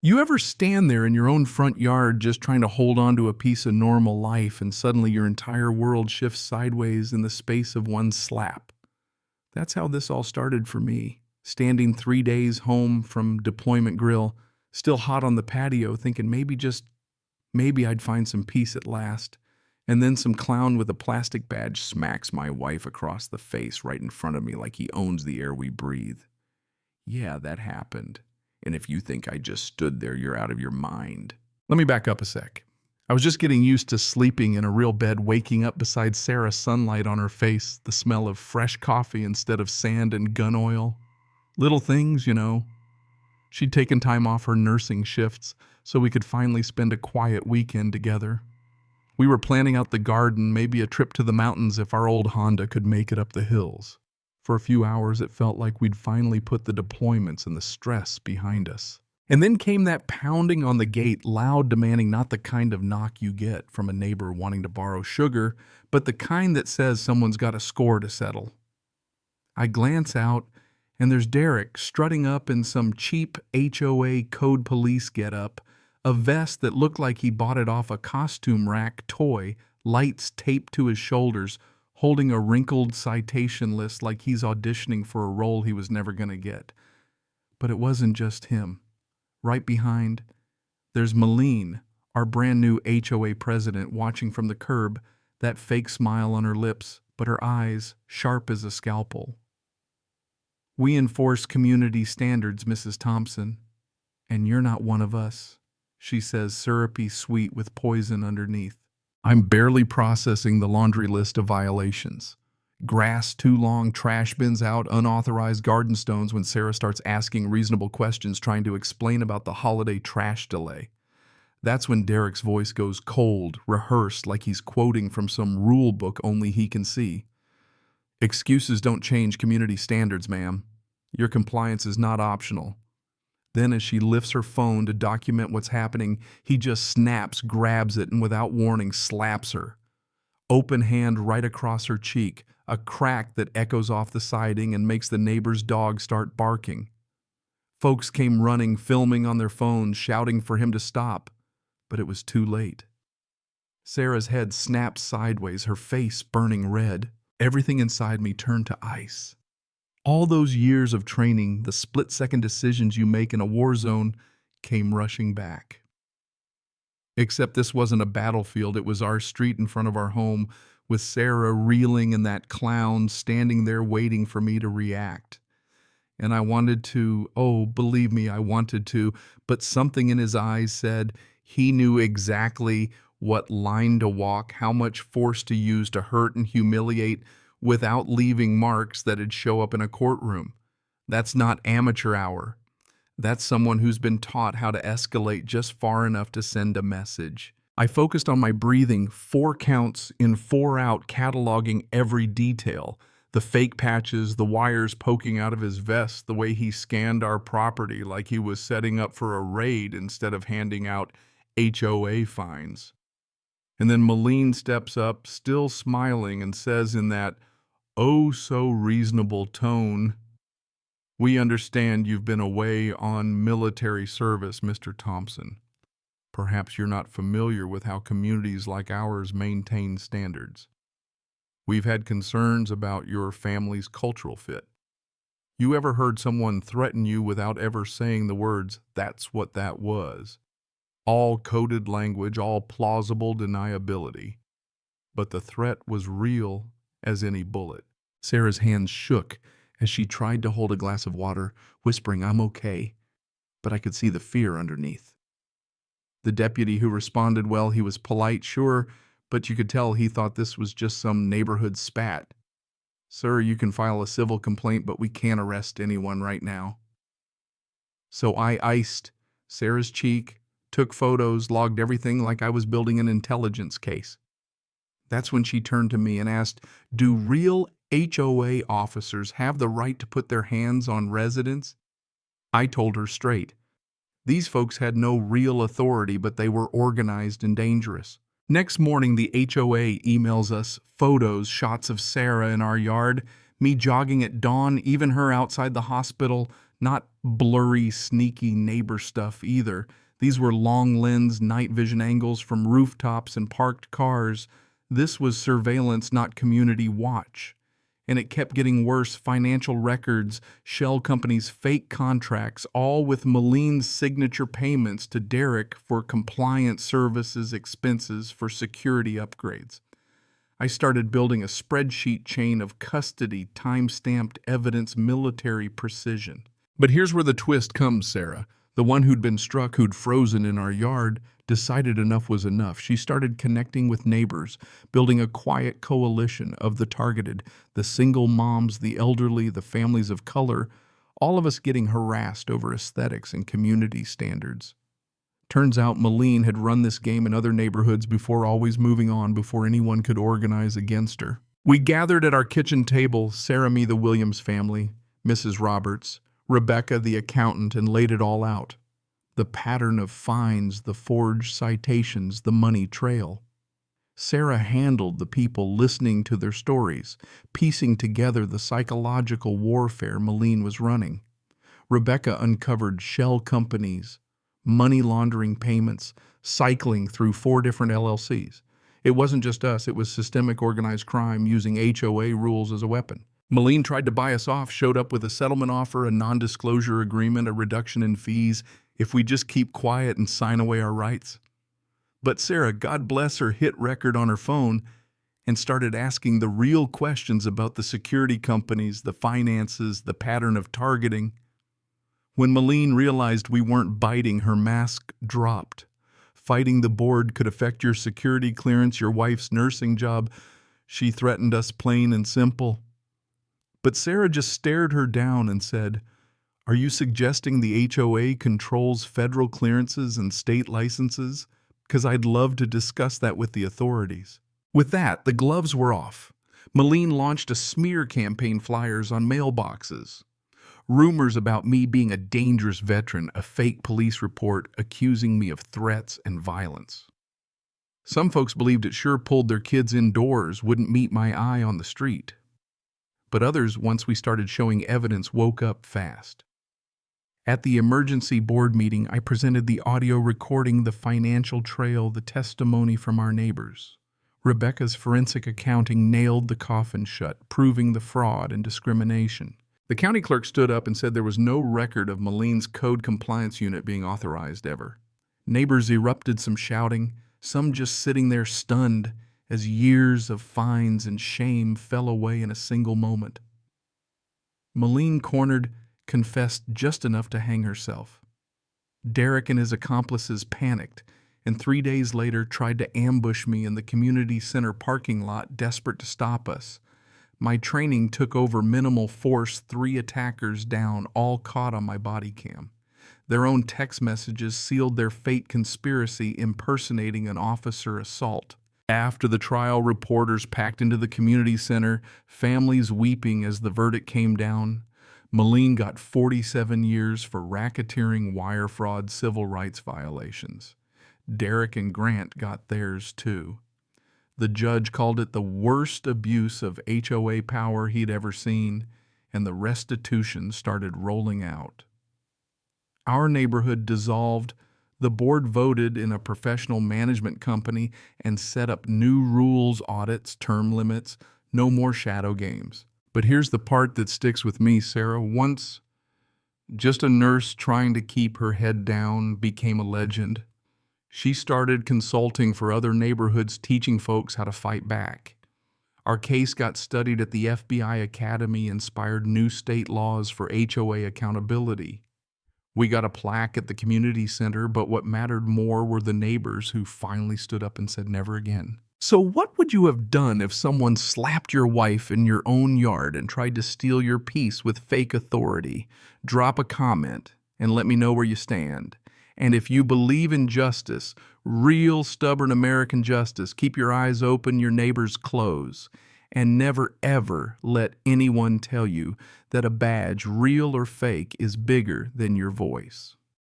You ever stand there in your own front yard just trying to hold on to a piece of normal life and suddenly your entire world shifts sideways in the space of one slap? That's how this all started for me. Standing 3 days home from deployment grill, still hot on the patio, thinking maybe just maybe I'd find some peace at last. And then some clown with a plastic badge smacks my wife across the face right in front of me like he owns the air we breathe. Yeah, that happened. And if you think I just stood there, you're out of your mind. Let me back up a sec. I was just getting used to sleeping in a real bed, waking up beside Sarah, sunlight on her face, the smell of fresh coffee instead of sand and gun oil. Little things, you know. She'd taken time off her nursing shifts so we could finally spend a quiet weekend together. We were planning out the garden, maybe a trip to the mountains if our old Honda could make it up the hills. For a few hours, it felt like we'd finally put the deployments and the stress behind us. And then came that pounding on the gate, loud, demanding, not the kind of knock you get from a neighbor wanting to borrow sugar, but the kind that says someone's got a score to settle. I glance out, and there's Derek strutting up in some cheap HOA code police getup, a vest that looked like he bought it off a costume rack toy, lights taped to his shoulders, holding a wrinkled citation list like he's auditioning for a role he was never going to get. But it wasn't just him. Right behind, there's Malene, our brand new HOA president, watching from the curb, that fake smile on her lips, but her eyes sharp as a scalpel. We enforce community standards, Mrs. Thompson, and you're not one of us, she says, syrupy sweet with poison underneath. I'm barely processing the laundry list of violations. Grass too long, trash bins out, unauthorized garden stones when Sarah starts asking reasonable questions trying to explain about the holiday trash delay. That's when Derek's voice goes cold, rehearsed, like he's quoting from some rule book only he can see. Excuses don't change community standards, ma'am. Your compliance is not optional. Then as she lifts her phone to document what's happening, he just snaps, grabs it, and without warning slaps her. Open hand right across her cheek, a crack that echoes off the siding and makes the neighbor's dog start barking. Folks came running, filming on their phones, shouting for him to stop, but it was too late. Sarah's head snapped sideways, her face burning red. Everything inside me turned to ice. All those years of training, the split-second decisions you make in a war zone, came rushing back. Except this wasn't a battlefield, it was our street in front of our home, with Sarah reeling and that clown standing there waiting for me to react. And I wanted to, oh, believe me, I wanted to, but something in his eyes said he knew exactly what line to walk, how much force to use to hurt and humiliate without leaving marks that'd show up in a courtroom. That's not amateur hour. That's someone who's been taught how to escalate just far enough to send a message. I focused on my breathing, 4 counts in 4 out, cataloging every detail. The fake patches, the wires poking out of his vest, the way he scanned our property like he was setting up for a raid instead of handing out HOA fines. And then Malene steps up, still smiling, and says in that oh so reasonable tone, "We understand you've been away on military service, Mr. Thompson. Perhaps you're not familiar with how communities like ours maintain standards. We've had concerns about your family's cultural fit. You ever heard someone threaten you without ever saying the words, 'That's what that was'? All coded language, all plausible deniability. But the threat was real as any bullet." Sarah's hands shook as she tried to hold a glass of water, whispering, "I'm okay," but I could see the fear underneath. The deputy who responded, well, he was polite, sure, but you could tell he thought this was just some neighborhood spat. "Sir, you can file a civil complaint, but we can't arrest anyone right now." So I iced Sarah's cheek, took photos, logged everything like I was building an intelligence case. That's when she turned to me and asked, "Do real HOA officers have the right to put their hands on residents?" I told her straight. These folks had no real authority, but they were organized and dangerous. Next morning, the HOA emails us photos, shots of Sarah in our yard, me jogging at dawn, even her outside the hospital, Not blurry, sneaky neighbor stuff either. These were long-lens night vision angles from rooftops and parked cars. This was surveillance, not community watch. And it kept getting worse. Financial records, shell companies' fake contracts, all with Maline's signature payments to Derek for compliance services, expenses for security upgrades. I started building a spreadsheet chain of custody, time-stamped evidence, military precision. But here's where the twist comes, Sarah. The one who'd been struck, who'd frozen in our yard, decided enough was enough. She started connecting with neighbors, building a quiet coalition of the targeted, the single moms, the elderly, the families of color, all of us getting harassed over aesthetics and community standards. Turns out Maline had run this game in other neighborhoods before, always moving on before anyone could organize against her. We gathered at our kitchen table, Sarah, me, the Williams family, Mrs. Roberts, Rebecca, the accountant, and laid it all out. The pattern of fines, the forged citations, the money trail. Sarah handled the people, listening to their stories, piecing together the psychological warfare Maline was running. Rebecca uncovered shell companies, money laundering payments, cycling through 4 different LLCs. It wasn't just us, it was systemic organized crime using HOA rules as a weapon. Maline tried to buy us off, showed up with a settlement offer, a non-disclosure agreement, a reduction in fees, if we just keep quiet and sign away our rights. But Sarah, God bless her, hit record on her phone and started asking the real questions about the security companies, the finances, the pattern of targeting. When Maline realized we weren't biting, her mask dropped. Fighting the board could affect your security clearance, your wife's nursing job. She threatened us, plain and simple. But Sarah just stared her down and said, "Are you suggesting the HOA controls federal clearances and state licenses? Because I'd love to discuss that with the authorities." With that, the gloves were off. Maline launched a smear campaign, flyers on mailboxes. Rumors about me being a dangerous veteran, a fake police report accusing me of threats and violence. Some folks believed it sure pulled their kids indoors, wouldn't meet my eye on the street. But others, once we started showing evidence, woke up fast. At the emergency board meeting, I presented the audio recording, the financial trail, the testimony from our neighbors. Rebecca's forensic accounting nailed the coffin shut, proving the fraud and discrimination. The county clerk stood up and said there was no record of Maline's code compliance unit being authorized ever. Neighbors erupted, some shouting, some just sitting there stunned as years of fines and shame fell away in a single moment. Maline, cornered, confessed just enough to hang herself. Derek and his accomplices panicked, and 3 days later tried to ambush me in the community center parking lot, desperate to stop us. My training took over minimal force, 3 attackers down, all caught on my body cam. Their own text messages sealed their fate, conspiracy impersonating an officer assault. After the trial, reporters packed into the community center, families weeping as the verdict came down. Maline got 47 years for racketeering, wire fraud, civil rights violations. Derek and Grant got theirs too. The judge called it the worst abuse of HOA power he'd ever seen, and the restitution started rolling out. Our neighborhood dissolved. The board voted in a professional management company and set up new rules, audits, term limits, no more shadow games. But here's the part that sticks with me, Sarah. Once, just a nurse trying to keep her head down became a legend. She started consulting for other neighborhoods, teaching folks how to fight back. Our case got studied at the FBI Academy, inspired new state laws for HOA accountability. We got a plaque at the community center, but what mattered more were the neighbors who finally stood up and said never again. So what would you have done if someone slapped your wife in your own yard and tried to steal your peace with fake authority? Drop a comment and let me know where you stand. And if you believe in justice, real stubborn American justice, keep your eyes open, your neighbors close. And never ever let anyone tell you that a badge, real or fake, is bigger than your voice.